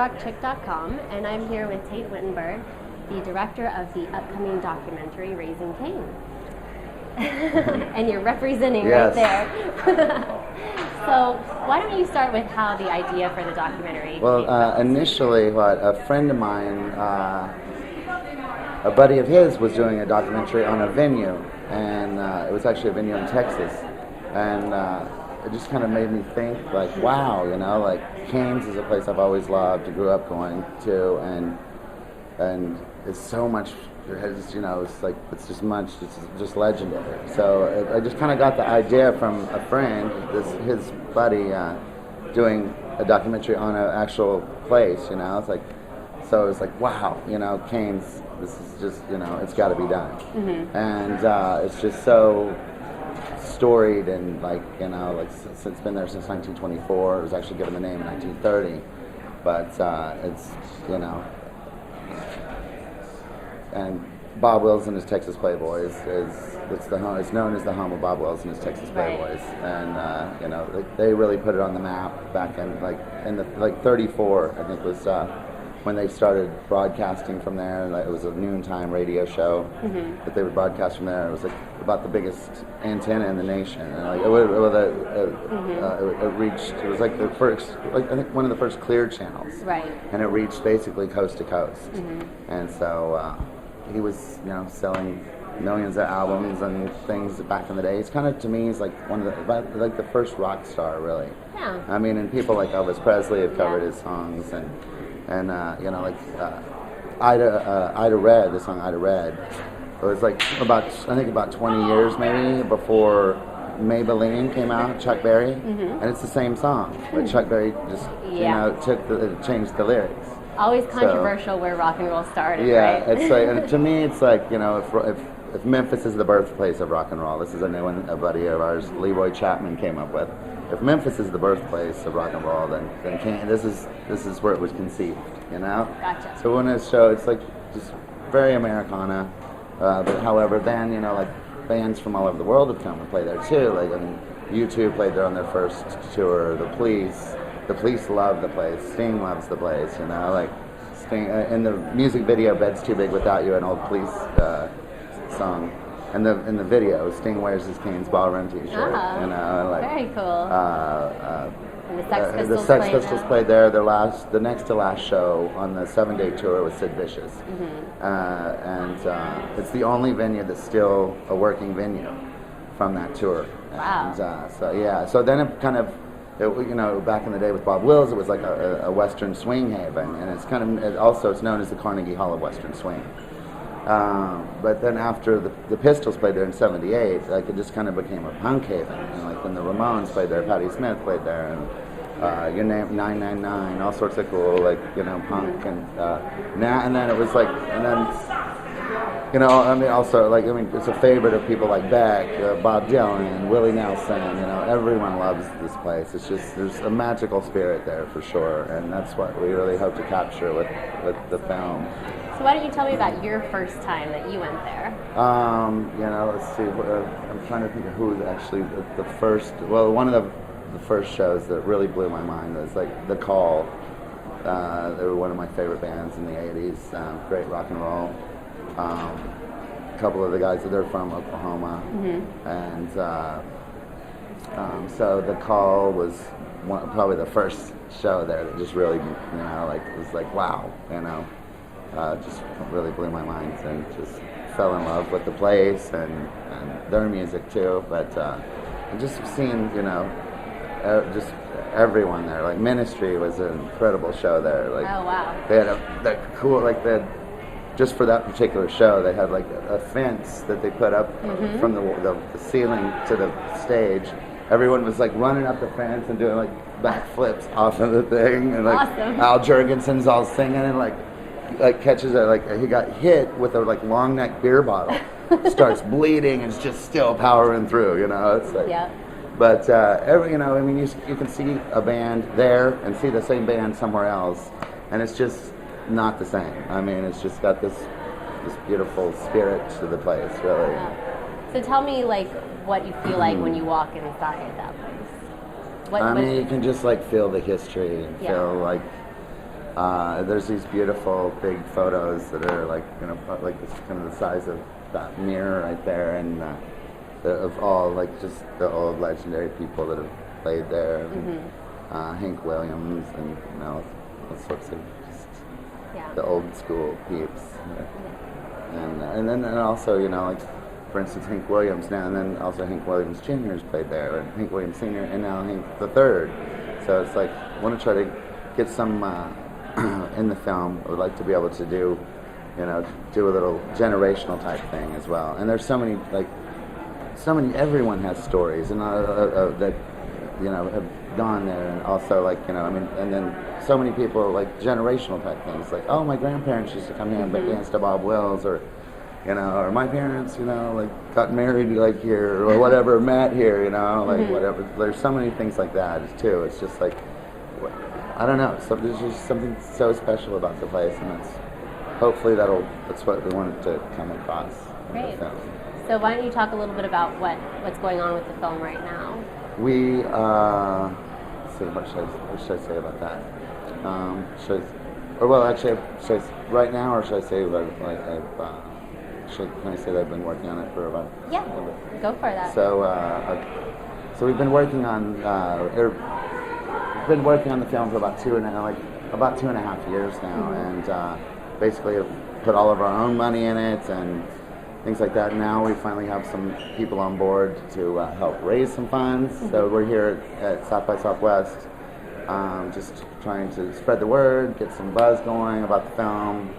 HardRockChick.com, and I'm here with Tate Wittenberg, the director of the upcoming documentary Raisin Cain. And you're representing right there. So why don't you start with how the idea for the documentary came about? Initially, a friend of mine, a buddy of his was doing a documentary on a venue, and it was actually a venue in Texas, and it just kind of made me think, like, wow, you know, like Cain's is a place I've always loved, grew up going to, and it's so much. It's, you know, it's like it's just legendary. So I just kind of got the idea from a friend, his buddy, doing a documentary on an actual place. You know, it's like, so it was like, wow, you know, Cain's. This is just, you know, it's got to be done. Mm-hmm. And it's just so storied and, like, you know, like it's been there since 1924. It was actually given the name in 1930, but it's, you know. And Bob Wills and his Texas Playboys it's known as the home of Bob Wills and his Texas Playboys, and you know, they really put it on the map back in the 34, I think, was when they started broadcasting from there. Like, it was a noontime radio show that they would broadcast from there. It was like about the biggest antenna in the nation, and like it reached. It was like the first, like I think one of the first cleared channels, right? And it reached basically coast to coast, and so. He was, you know, selling millions of albums and things back in the day. It's kind of, to me, he's like one of the first rock star, really. Yeah. I mean, and people like Elvis Presley have covered his songs, and you know, like Ida Red, the song Ida Red. It was like about 20 years maybe before Maybelline came out, Chuck Berry, and it's the same song, but Chuck Berry just you know changed the lyrics. Always controversial where rock and roll started, yeah, right? It's like, and to me, it's like, you know, if Memphis is the birthplace of rock and roll, this is a new one a buddy of ours, Leroy Chapman, came up with. If Memphis is the birthplace of rock and roll, then this is where it was conceived, you know. Gotcha. So when it's show, it's like just very Americana, but however, then, you know, like bands from all over the world have come and played there too. Like, I mean, U2 played there on their first tour. The Police love the place. Sting loves the place, you know, like Sting in the music video "Bed's Too Big Without You," an old Police song. And in the video, Sting wears his Cain's Ballroom T-shirt. You know, like very cool. And the Sex Pistols played there. The next to last show on the 7-day tour was Sid Vicious, and it's the only venue that's still a working venue from that tour. Wow. And so then it kind of. You know, back in the day with Bob Wills, it was like a Western swing haven, and it's kind of it's known as the Carnegie Hall of Western Swing. But then after the Pistols played there in '78, like it just kind of became a punk haven. And like when the Ramones played there, Patti Smith played there, and Your Name 999, all sorts of cool, like, you know, punk, and then it was like, and then. You know, I mean, also, like, I mean, it's a favorite of people like Beck, Bob Dylan, Willie Nelson. You know, everyone loves this place. It's just, there's a magical spirit there for sure, and that's what we really hope to capture with the film. So why don't you tell me about your first time that you went there? You know, let's see. I'm trying to think of who actually the first. Well, one of the first shows that really blew my mind was like The Call. They were one of my favorite bands in the '80s. Great rock and roll. A couple of the guys they're from Oklahoma, and so The Call was probably the first show there that just really, you know, like it was like, wow, you know, just really blew my mind, and just fell in love with the place and their music too. But just seeing, you know, just everyone there, like Ministry was an incredible show there. Like, oh wow, they had that cool, like just for that particular show, they had like a fence that they put up from the ceiling to the stage. Everyone was like running up the fence and doing like backflips off of the thing, and like Al Jurgensen's all singing, and like catches it, like he got hit with a like long neck beer bottle, starts bleeding, and it's just still powering through. You know, it's like. Yeah. But you know, I mean, you can see a band there and see the same band somewhere else, and it's just not the same. I mean, it's just got this beautiful spirit to the place, really. Yeah. So tell me, like, what you feel like when you walk inside that place. I mean, you can just like feel the history and feel like there's these beautiful big photos that are like, you know, like this kind of the size of that mirror right there, and of all like just the old legendary people that have played there, Hank Williams, and you know, all sorts of just the old school peeps, and then also, you know, like for instance Hank Williams now, and then also Hank Williams Jr. has played there, and Hank Williams Sr. and now Hank the Third. So it's like I want to try to get some in the film. I would like to be able to do, you know, do a little generational type thing as well. And there's so many, everyone has stories, and that, you know, have gone there, and also like, you know, I mean, and then so many people like generational type things, like, oh, my grandparents used to come here and dance to Bob Wills, or, you know, or my parents, you know, like got married like here, or whatever, met here, you know, like whatever. There's so many things like that too. It's just like, I don't know, so there's just something so special about the place, and hopefully that's what we wanted to come across. Great. So why don't you talk a little bit about what's going on with the film right now? We, let's see, what should I say about that? Should I right now, or should I say can I say that I've been working on it for about? Yeah, go for that. So we've been working on the film for about 2.5 years now, and basically have put all of our own money in it and things like that. Now we finally have some people on board to help raise some funds. So we're here at South by Southwest, just trying to spread the word, get some buzz going about the film,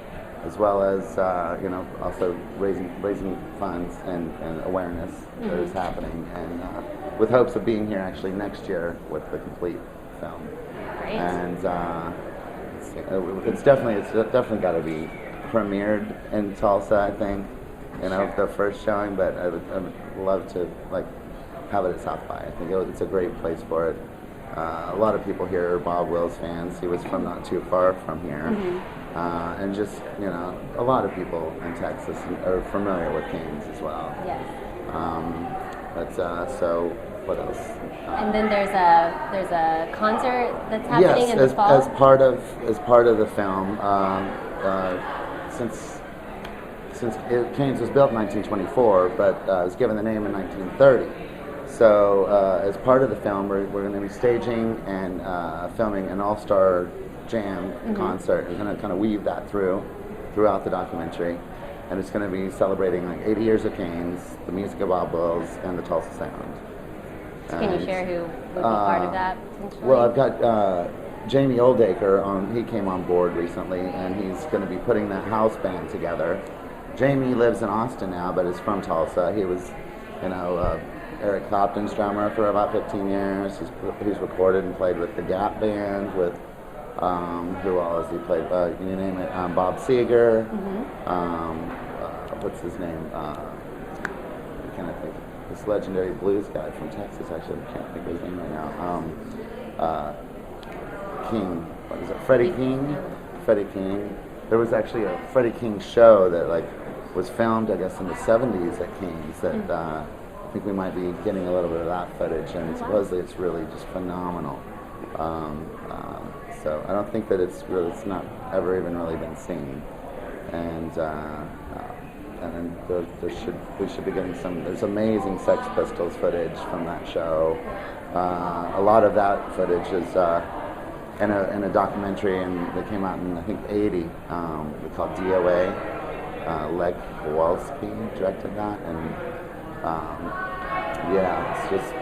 as well as you know, also raising funds and awareness that is happening, and with hopes of being here actually next year with the complete film. Great. And it's definitely got to be premiered in Tulsa, I think. You know, the first showing, but I would love to like have it at South by. I think it's a great place for it. A lot of people here are Bob Wills fans. He was from not too far from here. And just, you know, a lot of people in Texas are familiar with Cain's as well. Yes. So what else? And then there's a concert that's happening in the fall. As part of the film. Since Cain's was built in 1924, but was given the name in 1930. So as part of the film, we're going to be staging and filming an all-star jam concert. We're going to kind of weave that throughout the documentary, and it's going to be celebrating like 80 years of Cain's, the music of Bob Wills, and the Tulsa sound. So can you share who would be part of that potentially? Well, I've got Jamie Oldacre he came on board recently, and he's going to be putting that house band together. Jamie lives in Austin now, but is from Tulsa. He was, you know, Eric Clapton's drummer for about 15 years. He's recorded and played with the Gap Band, with who else he played? You name it. Bob Seger. What's his name? I can't think. This legendary blues guy from Texas. Actually, I can't think of his name right now. King. What is it? Freddie King. Freddie King. There was actually a Freddie King show that was filmed, I guess, in the 70s at Cain's that I think we might be getting a little bit of that footage, and supposedly it's really just phenomenal. So I don't think that it's not ever even really been seen, and then we should be getting there's amazing Sex Pistols footage from that show. A lot of that footage is in a documentary that came out in I think '80, called DOA. Leg Kowalski directed that, and it's just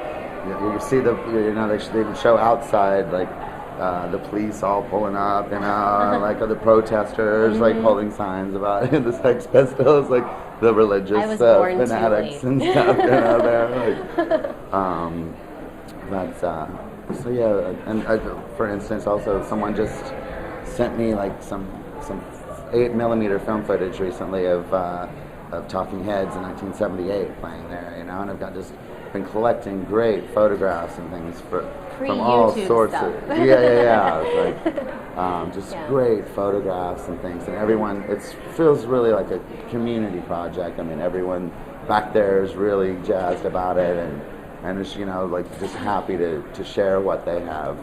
you see they would show outside the police all pulling up, like the protesters like holding signs about the Sex Pistols, like the religious fanatics and stuff, there. So yeah, and for instance, also someone just sent me some 8mm film footage recently of Talking Heads in 1978 playing there, and I've just been collecting great photographs and things from all sorts stuff. of just great photographs and things, and everyone feels really like a community project. I mean, everyone back there is really jazzed about it, and is just happy to share what they have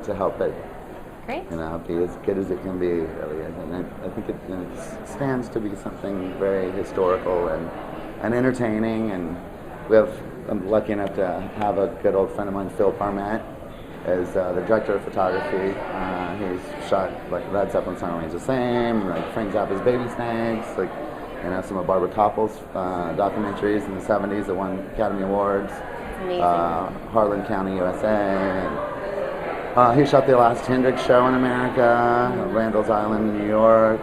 to help it Great. You know, be as good as it can be, really. And I think it stands to be something very historical and entertaining. And I'm lucky enough to have a good old friend of mine, Phil Parmet, as the director of photography. He's shot like Led Zeppelin Song Remains the Same, like Frank Zappa's Baby Snakes, like, you know, some of Barbara Koppel's documentaries in the 70s that won Academy Awards. Amazing. Harlan County, USA. And, he shot the last Hendrix show in America, Randall's Island, New York.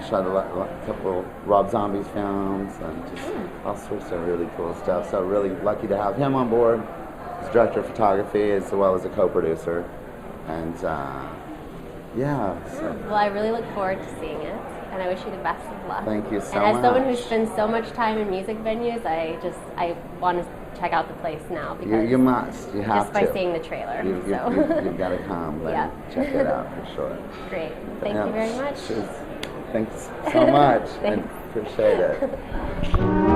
Shot a couple of Rob Zombie's films, and just all sorts of really cool stuff. So really lucky to have him on board as director of photography as well as a co-producer. And yeah. So. Well, I really look forward to seeing it, and I wish you the best of luck. Thank you so much. And as someone who spends so much time in music venues, I want to check out the place now because you must. You have just by to. seeing the trailer. You've got to come. Yeah. Check it out for sure. Great. Thank you very much. Thanks so much. Thanks. I appreciate it.